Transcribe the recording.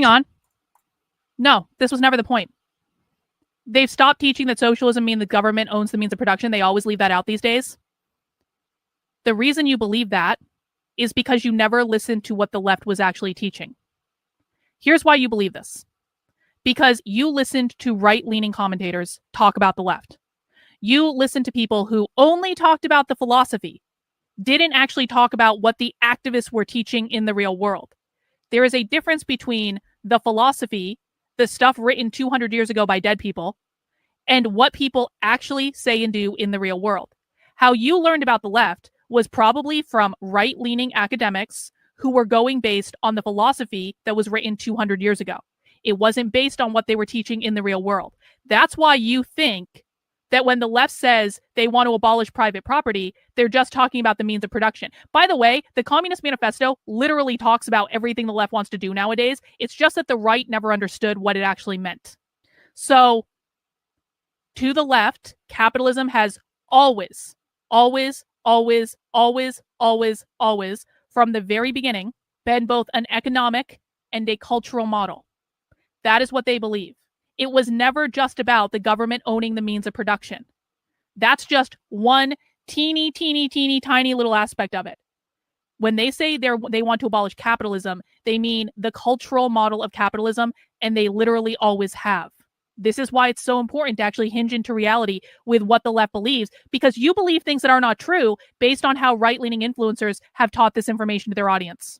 Hang on. No, this was never the point. They've stopped teaching that socialism means the government owns the means of production. They always leave that out these days. The reason you believe that is because you never listened to what the left was actually teaching. Here's why you believe this. Because you listened to right-leaning commentators talk about the left. You listened to people who only talked about the philosophy, didn't actually talk about what the activists were teaching in the real world. There is a difference between the philosophy, the stuff written 200 years ago by dead people, and what people actually say and do in the real world. How you learned about the left was probably from right-leaning academics who were going based on the philosophy that was written 200 years ago. It wasn't based on what they were teaching in the real world. That's why you think that when the left says they want to abolish private property, they're just talking about the means of production. By the way, the Communist Manifesto literally talks about everything the left wants to do nowadays. It's just that the right never understood what it actually meant. So, to the left, capitalism has always, from the very beginning, been both an economic and a cultural model. That is what they believe. It was never just about the government owning the means of production. That's just one teeny tiny little aspect of it. When they say they want to abolish capitalism, they mean the cultural model of capitalism, and they literally always have. This is why it's so important to actually hinge into reality with what the left believes, because you believe things that are not true based on how right-leaning influencers have taught this information to their audience.